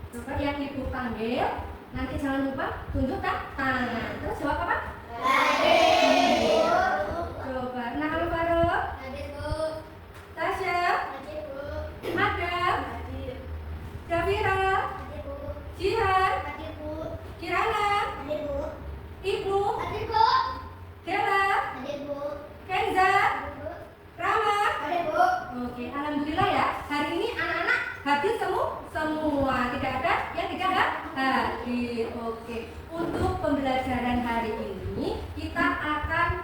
Coba yang ibu panggil, nanti jangan lupa tunjuk tangan. Terus jawab apa? Hadir. Coba, Nahal Farok, Hadir, Bu. Tasya, Hadir, Bu. Adam, Hadir. Jafira, Hadir, Bu. Jihan, Hadir, Bu. Kirana, Hadir, Bu. Ibnu, Hadir, Bu. Dela, Hadir, Bu. Kenza, Hadir, Bu. Rama. Hadir, Bu. Oke, alhamdulillah ya. Hari ini anak-anak hadir semua. Tidak ada yang tidak hadir. Oke. Untuk pembelajaran hari ini kita akan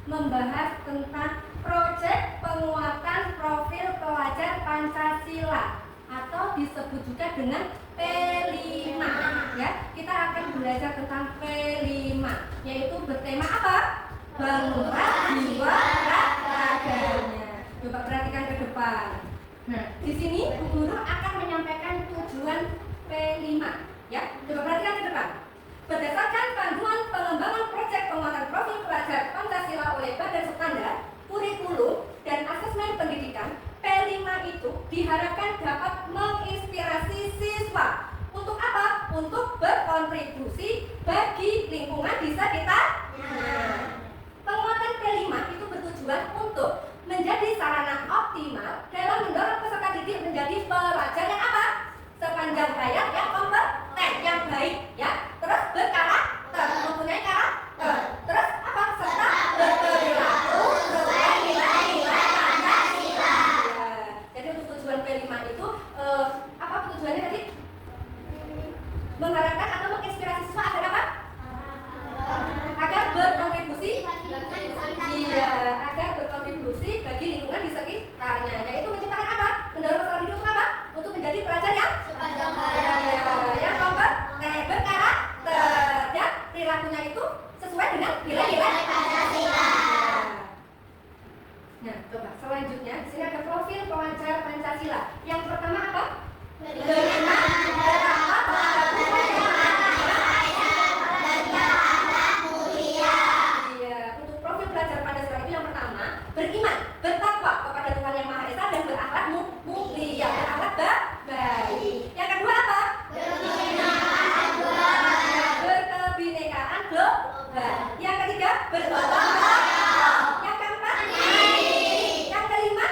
membahas tentang proyek penguatan profil pelajar Pancasila atau disebut juga dengan P5 ya. Kita akan belajar tentang P5 yaitu bertema apa? Bangunlah jiwa raganya. Coba perhatikan ke depan. Nah, di sini Bu Guru akan menyampaikan tugas beriman, bertakwa kepada Tuhan yang Maha Esa. Iya, untuk profil pelajar Pancasila itu yang pertama, beriman, bertakwa kepada Tuhan yang Maha Esa dan berakhlak mulia, berakhlak baik. Yang kedua apa? Berkebinekaan global. Yang ketiga, bergotong royong. Yang keempat, yang kelima,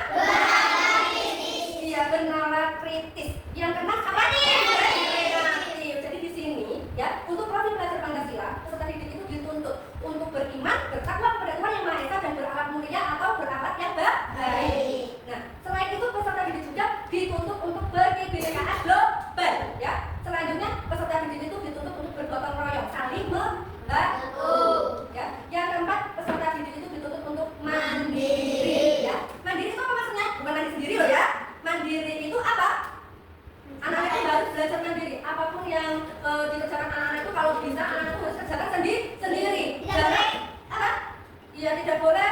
iya, bernalar kritis. Yang keenam apa nih? Kreatif. Jadi di sini ya, untuk profil pelajar Pancasila, peserta didik itu dituntut untuk beriman, bertakwa kepada Tuhan yang Maha Esa dan berakhlak mulia atau berakhlak yang baik. Nah, selain itu peserta didik juga dituntut untuk berkebinekaan global ya. Selanjutnya peserta didik itu dituntut untuk bergotong royong, saling membantu. Ya. Yang keempat, peserta didik itu dituntut untuk mandiri ya. Mandiri itu apa maksudnya? Bukan mandiri sendiri loh ya. Mandiri itu apa? Anak-anak itu harus belajar mandiri. Apapun yang dikerjakan anak-anak itu, kalau bisa anak-anak itu harus kerjakan sendiri. Jangan apa? Ya, tidak boleh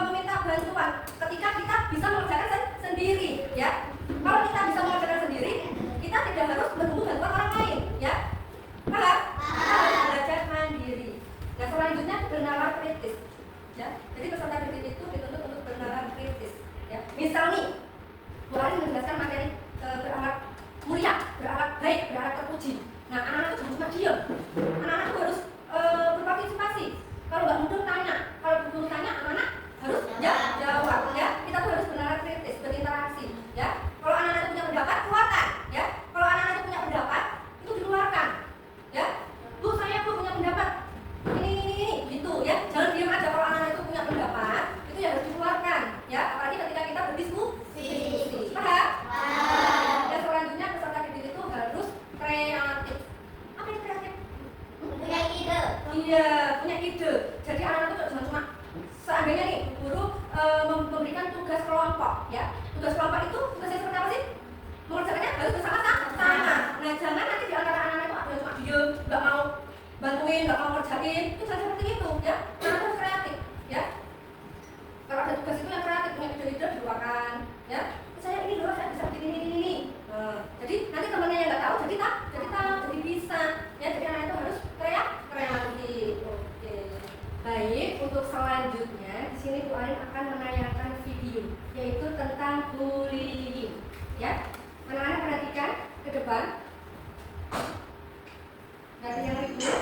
meminta bantuan ketika kita bisa mengerjakan sendiri ya. Kalau kita bisa mengerjakan sendiri, kita tidak harus menunggu bantuan orang lain ya. Paham? Belajar mandiri. Nah, selanjutnya bernalar kritis ya. Jadi peserta didik itu dituntut untuk bernalar kritis ya. Misal nih, Bu Arin menjelaskan materi berakhlak mulia, berakhlak baik, berakhlak terpuji. Nah, anak-anak itu jangan cuma diam. Anak-anak itu harus berpartisipasi. Kalau nggak mudah tanya, kalau belum tanya anak-anak harus jawab ya. Kita tuh harus bernalar kritis, berinteraksi ya. Kalau anak-anak itu punya pendapat, keluarkan ya. Kalau anak-anak itu punya pendapat, itu dikeluarkan ya. Bu, saya punya pendapat ini gitu ya. Jangan diam aja. Kalau anak-anak itu punya pendapat, itu ya harus dikeluarkan ya. Apalagi ketika kita berdiskusi. Paham? Dan selanjutnya peserta didik itu harus kreatif. Apa itu kreatif? Punya ide. Iya, punya ide. Jadi anak-anak itu jangan cuma seandainya nih guru memberikan tugas kelompok ya. Tugas kelompok itu tugasnya seperti apa sih? Mengerjakannya harus bersama-sama. Nah, jangan nanti di antara anak-anak itu ada yang cuma diem, nggak mau bantuin, nggak mau ngerjain. Itu jangan seperti itu ya. Anak harus kreatif ya. Kalau ada tugas itu yang kreatif, punya ide-ide dikeluarkan ya. Saya ini loh, saya bisa bikin ini. Jadi nanti temennya yang nggak tahu jadi bisa ya. Jadi anak itu harus kreatif. Oke. Baik, untuk selanjutnya di sini Bu Arin akan menayangkan video yaitu tentang bullying ya. Anak-anak perhatikan ke depan. Nanti yang ribut.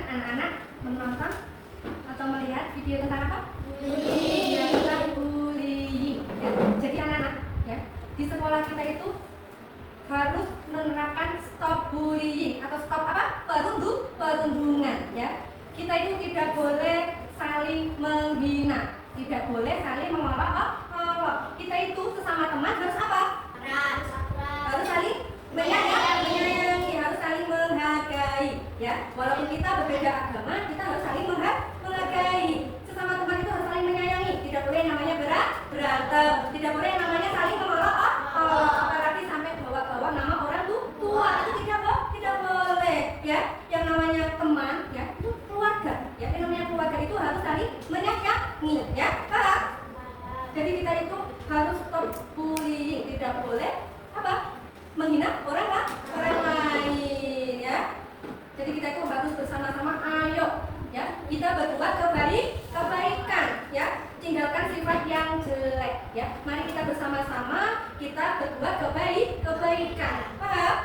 anak-anak menonton atau melihat video tentang apa? Bullying. Ya, tentang bullying. Ya. Jadi anak-anak, ya, di sekolah kita itu harus menerapkan stop bullying atau stop apa? Perundungan. Ya. Kita itu tidak boleh saling menghina, tidak boleh saling mengolok-olok. Kita itu sesama teman harus apa? Harus saling menyayangi, harus saling menghargai. Ya, walaupun kita berbeda agama, kita harus saling menghargai. Sesama teman itu harus saling menyayangi. Tidak boleh yang namanya berantem, tidak boleh yang namanya saling mengolok-olok. Apalagi sampai bawa-bawa nama orang tua, itu tidak boleh. Ya, yang namanya teman, ya, itu keluarga. Ya, yang namanya keluarga itu harus saling menyayangi. Ya, paham? Jadi kita itu harus stop bullying, tidak boleh apa? Menghina orang lain, ya. Jadi kita itu harus bersama-sama, ayo, ya, kita berbuat kebaikan, ya, tinggalkan sifat yang jelek, ya. Mari kita bersama-sama kita berbuat kebaikan, paham?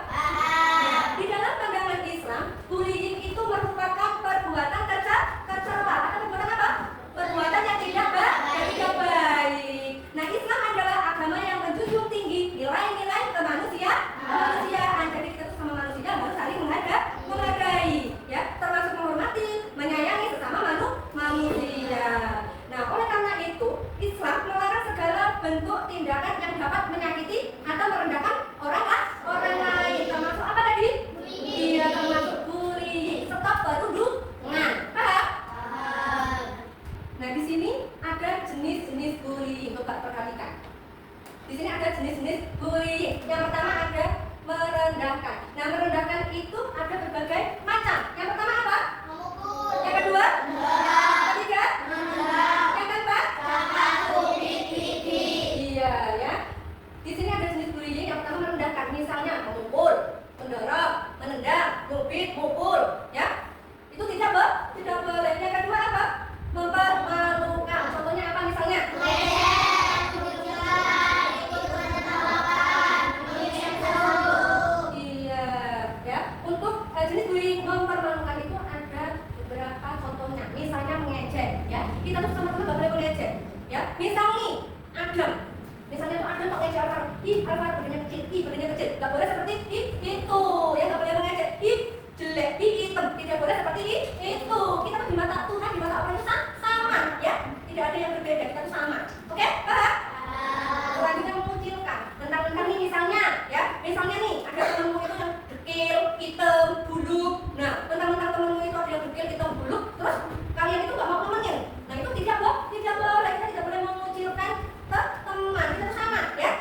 Ya, di dalam pandangan Islam, bullying itu merupakan perbuatan tercela atau perbuatan apa? Perbuatan yang tidak baik. Nah, Islam adalah agama yang menjunjung tinggi nilai-nilai kemanusiaan. Jadi kita sama manusia harus saling menghargai, ya, termasuk menghormati, menyayangi sesama manusia. Nah, oleh karena itu, Islam melarang segala bentuk tindakan yang dapat menyakiti atau merendahkan orang lain, termasuk apa tadi? Iya, termasuk bullying. Stop perundungan. Paham? Nah, di sini ada jenis-jenis bullying. Coba perhatikan. Di sini ada jenis-jenis bullying. Yang pertama ada merendahkan. Nah, merendahkan itu ada berbagai macam. Yang pertama apa? Memukul. Yang kedua? Yang ketiga? Yang keempat? Iya, ya. Di sini ada jenis bullying. Yang pertama merendahkan. Misalnya memukul, mendorong, menendang, nyubit, mukul, ya. Itu tidak boleh. Yang kedua apa? Mempermalukan. Contohnya apa misalnya? Iya, ya. Untuk jenis bullying mempermalukan itu ada beberapa contohnya. Misalnya mengejek, ya. Kita tuh sama-sama nggak boleh mengejek, ya. Misal nih, Adam. Misalnya tuh Adam pakai cara, Alvar badannya kecil, nggak boleh seperti itu, ya, nggak boleh mengejek. Jelek, hitam, tidak boleh seperti itu. Kita tuh di mata Tuhan, di mata Allah itu sama, ya. Tidak ada yang berbeda, kita tuh sama. Oke, paham? Selanjutnya mengucilkan. Tentang nih misalnya, ya. Misalnya nih, ada temanmu itu yang dekil, hitam, buluk. Nah, tentang temanmu itu ada yang dekil, hitam, buluk. Terus kalian itu nggak mau nemenin. Nah, itu tidak boleh. Kita tidak boleh mengucilkan teman. Kita tuh sama, ya.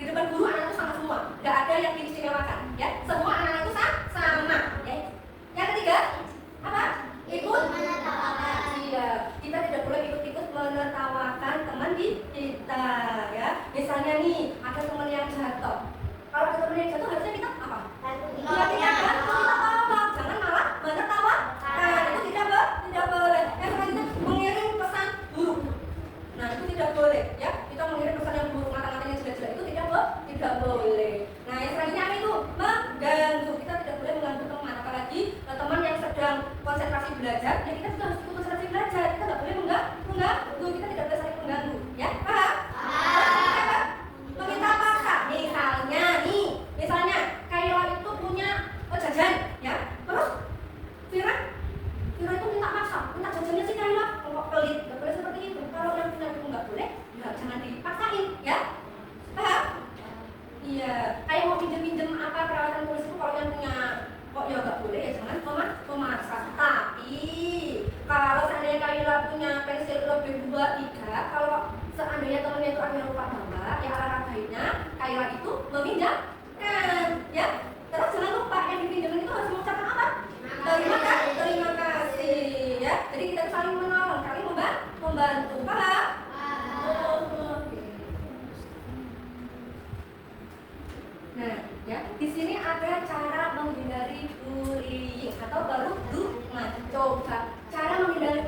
Di depan guru anak itu sama semua. Nggak ada yang diistimewakan, ya. Semua anak itu sama, ya. Yang ketiga, apa? Ikut menertawakan. Iya, kita tidak boleh ikut-ikut menertawakan teman kita, ya. Misalnya nih, ada teman yang jatuh. Kalau ada teman yang jatuh, harusnya kita apa? Kita tolong, jangan malah menertawakan. Itu tidak boleh. Yang selanjutnya mengirim pesan buruk. Nah, itu tidak boleh, ya. Kita mengirim pesan yang buruk, mata-matanya jelek-jelek, itu tidak boleh. Nah, yang selanjutnya apa itu? Mengganggu. Kita tidak boleh mengganggu teman, apalagi teman yang sedang konsentrasi belajar, ya kita juga harus ikut konsentrasi belajar. Kita tidak boleh mengganggu, kita tidak boleh saling mengganggu, ya. Paham? Meminta paksa. Misalnya Kayla itu punya jajan, ya. Terus Vira itu minta paksa, minta jajannya si Kayla. Kalau pelit, nggak boleh seperti itu. Kalau yang punya itu nggak boleh, ya jangan dipaksain, ya. Paham? Iya, kayak mau pinjem apa peralatan tulis itu, kalau yang punya kok ya nggak boleh, ya jangan memaksa. Tapi kalau seandainya Kayla punya pensil lebih 2, 3, kalau seandainya temannya itu ada yang lupa bawa, ya alangkah baiknya Kayla itu meminjamkan, ya. Terus jangan lupa yang dipinjamin itu harus mengucapkan apa? Terima kasih, ya. Jadi kita saling menolong, saling membantu. Paham? Nah, ya, di sini ada cara menghindari bullying atau perundungan. Coba cara menghindari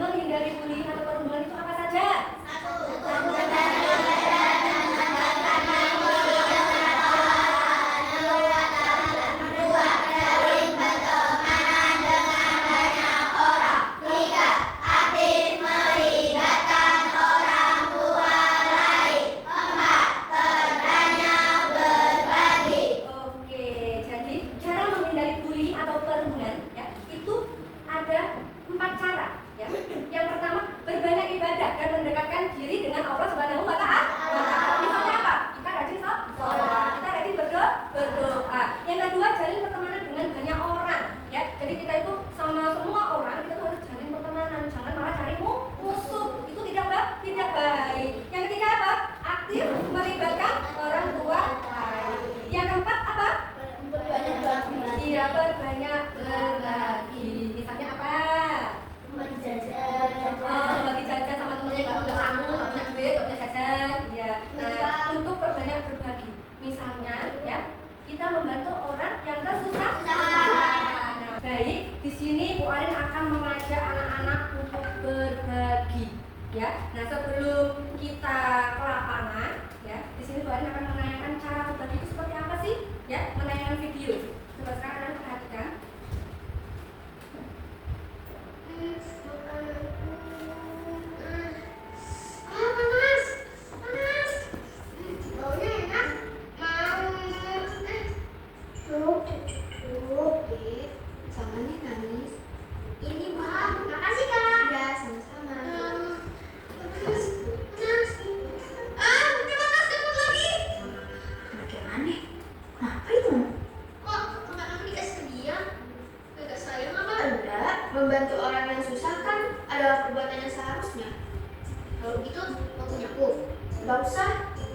bullying atau perundungan itu apa saja? Misalnya ya, kita membantu orang yang kesusahan. Nah, baik, di sini Bu Arin akan mengajak anak-anak untuk berbagi ya. Nah, sebelum kita ke lapangan ya, di sini Bu Arin akan menanyakan cara berbagi itu seperti apa sih? Ya, menayangkan video. Coba sekarang kalian perhatikan. Membantu orang yang susah kan adalah perbuatan yang seharusnya. Kalau gitu, mau punyaku. Gak usah,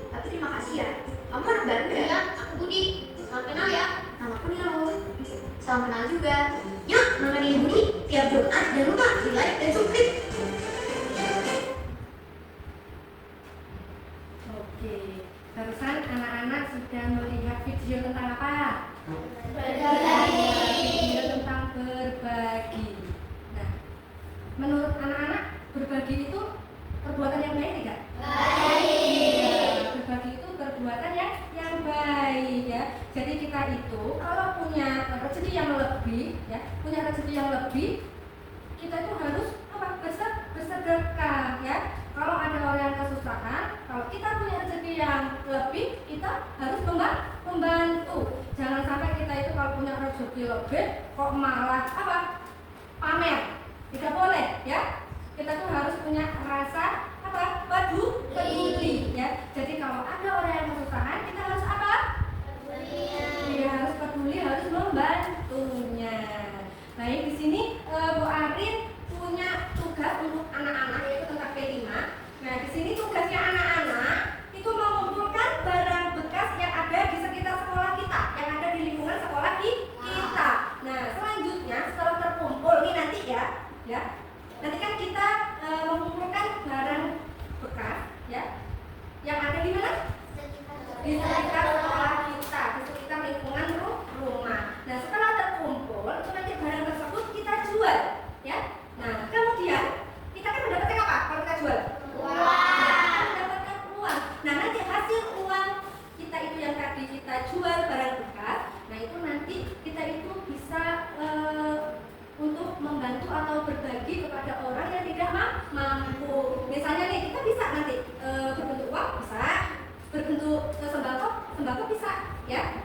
tapi terima kasih ya. Kamu anak baru ya? Iya, aku Budi. Salam kenal ya. Namaku Nilo. Salam kenal juga. Yuk, nemenin Budi. Tiap Jumat jangan lupa di like dan subscribe. Oke, barusan anak-anak sudah melihat video tentang apa? Video tentang berbagi. Nah, menurut anak-anak berbagi itu perbuatan yang baik tidak? Baik. Berbagi itu perbuatan yang baik ya. Jadi kita itu kalau punya rezeki yang lebih ya, kita itu harus apa? Bersedekah ya. Kalau ada orang yang kesusahan, kalau kita punya rezeki yang lebih, kita harus membantu. Jangan sampai kita itu kalau punya rezeki lebih kok malah apa? Pamer. Tidak boleh ya. Kita tuh harus punya rasa apa? Peduli ya. Jadi kalau ada orang yang kesusahan, kita harus apa? Ya, harus peduli, harus membantunya. Baik, di sini Bu Arin punya tugas untuk anak-anak yaitu tentang P5. Nah, di sini tugasnya anak-anak itu mengumpulkan barang bekas yang ada di sekitar sekolah kita, yang ada di lingkungan sekolah kita. Nah, selanjutnya setelah terkumpul ini nanti ya. Nanti kan kita mengumpulkan barang bekas ya, yang ada di mana? Di sekitar sekolah kita, di sekitar lingkungan rumah. Nah, setelah terkumpul itu nanti barang tersebut kita jual ya. Nah, kemudian kita kan mendapatkan apa kalau kita jual? Uang. Mendapatkan uang. Nah, nanti hasil uang kita itu yang tadi kita jual barang bekas, nah itu nanti kita itu bisa untuk membantu atau berbagi kepada orang yang tidak mampu. Misalnya nih, kita bisa nanti berbentuk uang bisa, berbentuk sembako bisa ya.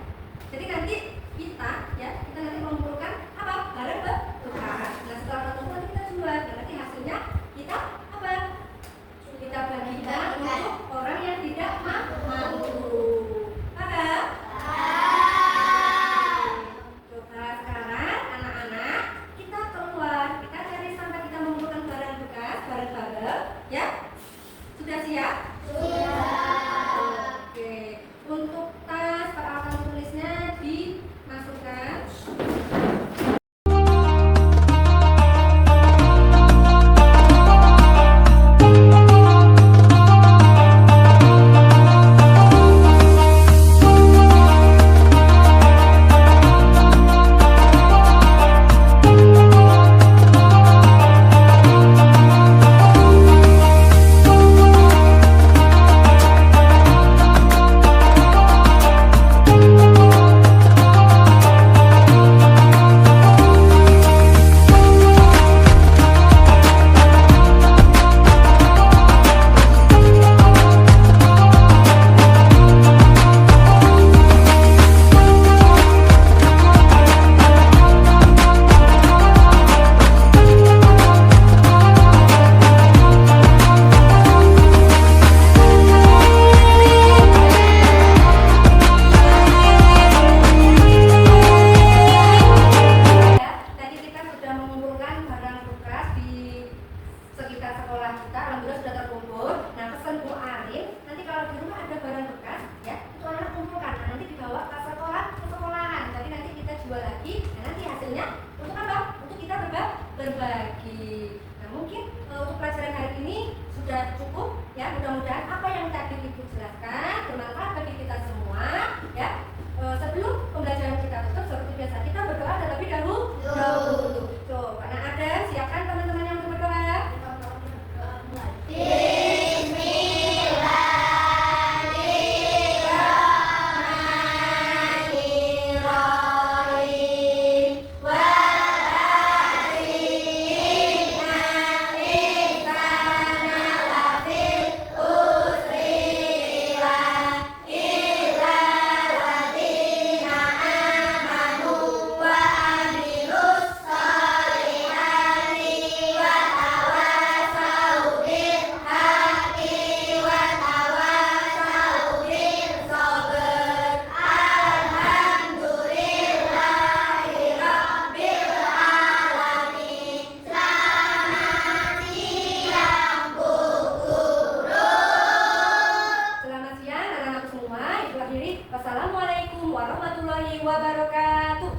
Jadi nanti kita nanti mengumpulkan apa? Barang bekas. Nah, setelah terkumpul kita jual dan nanti hasilnya kita apa? Kita bagikan untuk orang yang tidak mampu. Paham? Coba sekarang anak-anak kita keluar, kita cari sampai kita mengumpulkan barang bekas, barang-barang ya. Sudah siap? Oke. Untuk tas peralatan tulisnya dimasukkan. Wassalamualaikum warahmatullahi wabarakatuh.